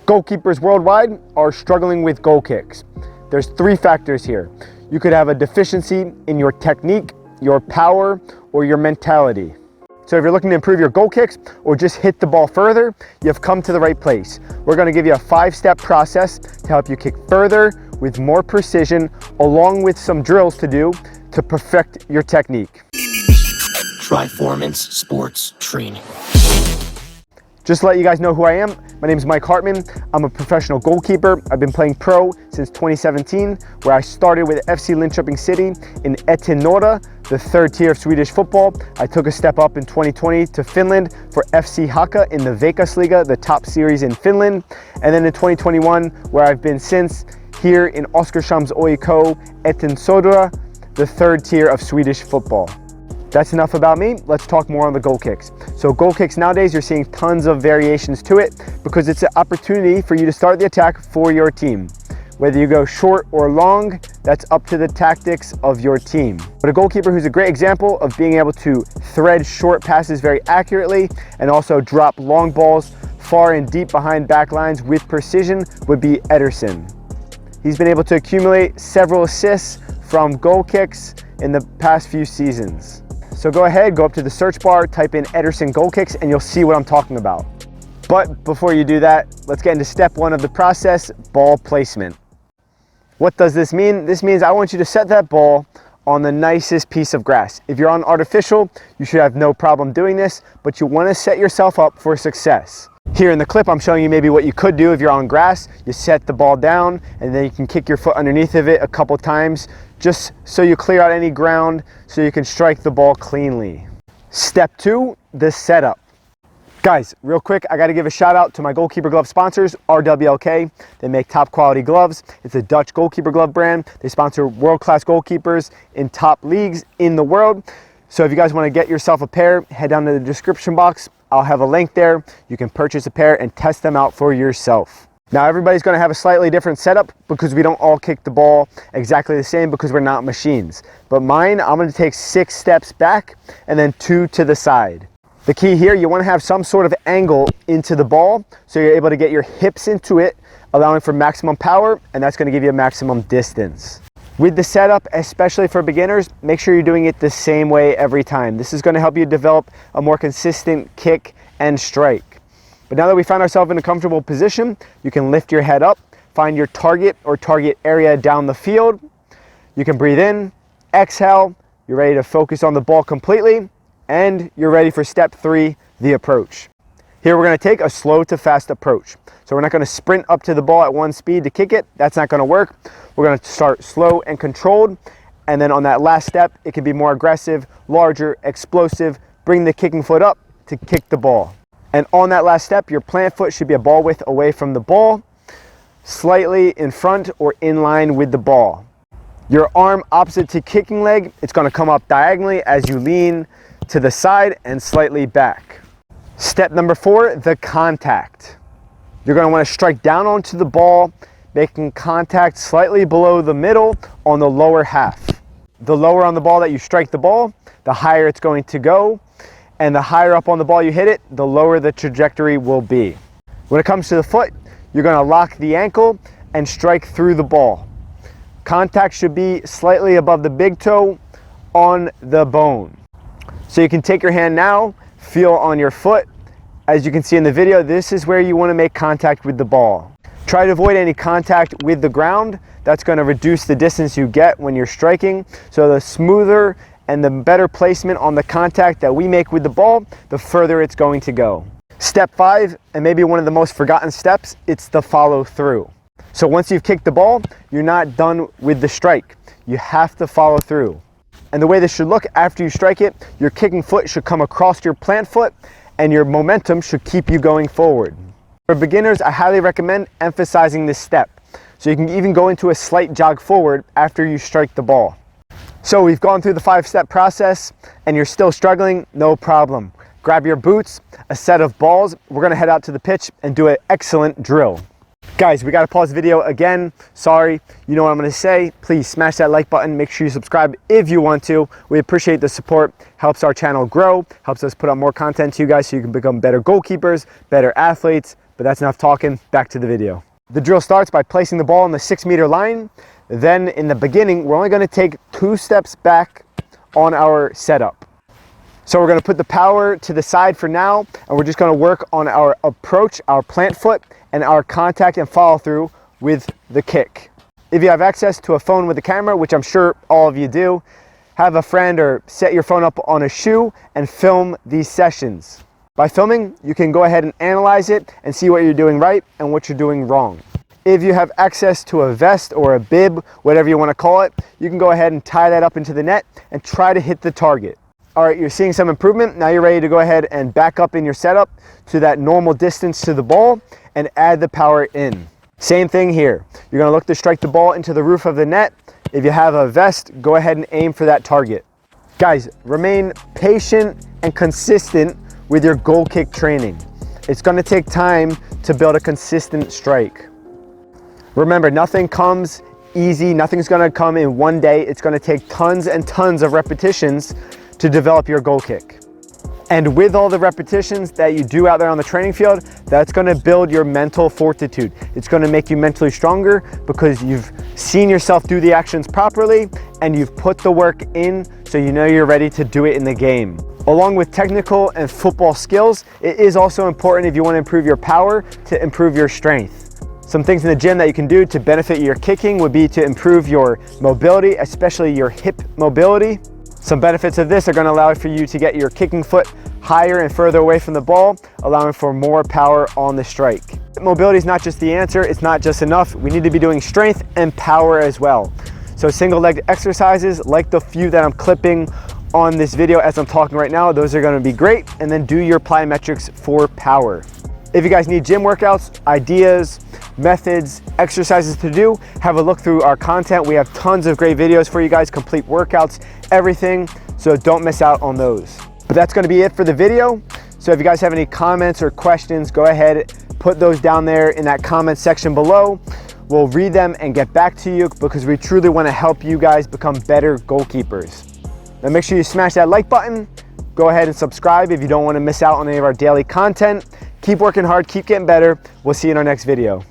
Goalkeepers worldwide are struggling with goal kicks. There's three factors here. You could have a deficiency in your technique, your power, or your mentality. So if you're looking to improve your goal kicks or just hit the ball further, you've come to the right place. We're going to give you a 5-step process to help you kick further with more precision, along with some drills to do to perfect your technique. Triformance Sports Training. Just to let you guys know who I am, my name is Mike Hartman. I'm a professional goalkeeper. I've been playing pro since 2017, where I started with FC Linköping City in Etinora, the third tier of Swedish football. I took a step up in 2020 to Finland for FC Haka in the Veikkausliiga, the top series in Finland. And then in 2021, where I've been since, here in Oskarshamns OIK Etinsoda, the third tier of Swedish football. That's enough about me. Let's talk more on the goal kicks. So goal kicks nowadays, you're seeing tons of variations to it because it's an opportunity for you to start the attack for your team. Whether you go short or long, that's up to the tactics of your team. But a goalkeeper who's a great example of being able to thread short passes very accurately and also drop long balls far and deep behind back lines with precision would be Ederson. He's been able to accumulate several assists from goal kicks in the past few seasons. So go ahead, go up to the search bar, type in Ederson goal kicks, and you'll see what I'm talking about. But before you do that, let's get into step one of the process, ball placement. What does this mean? This means I want you to set that ball on the nicest piece of grass. If you're on artificial, you should have no problem doing this, but you want to set yourself up for success. Here in the clip, I'm showing you maybe what you could do if you're on grass. You set the ball down and then you can kick your foot underneath of it a couple times just so you clear out any ground so you can strike the ball cleanly. Step two, the setup. Guys, real quick, I got to give a shout out to my goalkeeper glove sponsors, RWLK. They make top quality gloves. It's a Dutch goalkeeper glove brand. They sponsor world-class goalkeepers in top leagues in the world. So if you guys want to get yourself a pair, head down to the description box. I'll have a link there. You can purchase a pair and test them out for yourself. Now everybody's going to have a slightly different setup because we don't all kick the ball exactly the same because we're not machines. But mine, I'm going to take 6 steps back and then 2 to the side. The key here, you want to have some sort of angle into the ball so you're able to get your hips into it, allowing for maximum power, and that's going to give you a maximum distance. With the setup, especially for beginners, make sure you're doing it the same way every time. This is going to help you develop a more consistent kick and strike. But now that we find ourselves in a comfortable position, you can lift your head up, find your target or target area down the field. You can breathe in, exhale, you're ready to focus on the ball completely, and you're ready for step 3, the approach. Here we're going to take a slow to fast approach. So we're not going to sprint up to the ball at one speed to kick it. That's not going to work. We're going to start slow and controlled. And then on that last step, it can be more aggressive, larger, explosive. Bring the kicking foot up to kick the ball. And on that last step, your plant foot should be a ball width away from the ball, slightly in front or in line with the ball. Your arm opposite to kicking leg, it's going to come up diagonally as you lean to the side and slightly back. Step number 4, the contact. You're going to want to strike down onto the ball, making contact slightly below the middle on the lower half. The lower on the ball that you strike the ball, the higher it's going to go, and the higher up on the ball you hit it, the lower the trajectory will be. When it comes to the foot, you're going to lock the ankle and strike through the ball. Contact should be slightly above the big toe on the bone. So you can take your hand now, feel on your foot. As you can see in the video, this is where you want to make contact with the ball. Try to avoid any contact with the ground. That's going to reduce the distance you get when you're striking. So the smoother and the better placement on the contact that we make with the ball, the further it's going to go. Step 5, and maybe one of the most forgotten steps, it's the follow through. So once you've kicked the ball, you're not done with the strike. You have to follow through. And the way this should look after you strike it, your kicking foot should come across your plant foot and your momentum should keep you going forward. For beginners, I highly recommend emphasizing this step. So you can even go into a slight jog forward after you strike the ball. So we've gone through the 5-step process and you're still struggling, no problem. Grab your boots, a set of balls. We're gonna head out to the pitch and do an excellent drill. Guys, we gotta pause the video again. Sorry, you know what I'm gonna say. Please smash that like button. Make sure you subscribe if you want to. We appreciate the support. Helps our channel grow, helps us put out more content to you guys so you can become better goalkeepers, better athletes, but that's enough talking. Back to the video. The drill starts by placing the ball on the 6-meter line. Then in the beginning, we're only going to take 2 steps back on our setup. So we're going to put the power to the side for now, and we're just going to work on our approach, our plant foot, and our contact and follow through with the kick. If you have access to a phone with a camera, which I'm sure all of you do, have a friend or set your phone up on a shoe and film these sessions. By filming, you can go ahead and analyze it and see what you're doing right and what you're doing wrong. If you have access to a vest or a bib, whatever you want to call it, you can go ahead and tie that up into the net and try to hit the target. All right, you're seeing some improvement. Now you're ready to go ahead and back up in your setup to that normal distance to the ball and add the power in. Same thing here. You're going to look to strike the ball into the roof of the net. If you have a vest, go ahead and aim for that target. Guys, remain patient and consistent with your goal kick training. It's going to take time to build a consistent strike. Remember, nothing comes easy. Nothing's going to come in one day. It's going to take tons and tons of repetitions to develop your goal kick. And with all the repetitions that you do out there on the training field, that's going to build your mental fortitude. It's going to make you mentally stronger because you've seen yourself do the actions properly and you've put the work in, so you know you're ready to do it in the game. Along with technical and football skills, it is also important, if you want to improve your power, to improve your strength. Some things in the gym that you can do to benefit your kicking would be to improve your mobility, especially your hip mobility. Some benefits of this are going to allow for you to get your kicking foot higher and further away from the ball, allowing for more power on the strike. Mobility is not just the answer, it's not just enough. We need to be doing strength and power as well. So single leg exercises like the few that I'm clipping on this video as I'm talking right now, those are going to be great. And then do your plyometrics for power. If you guys need gym workouts, ideas, methods, exercises to do, have a look through our content. We have tons of great videos for you guys, complete workouts, everything, so don't miss out on those. But that's going to be it for the video. So if you guys have any comments or questions, go ahead, put those down there in that comment section below. We'll read them and get back to you because we truly want to help you guys become better goalkeepers. Now make sure you smash that like button. Go ahead and subscribe if you don't want to miss out on any of our daily content. Keep working hard, keep getting better. We'll see you in our next video.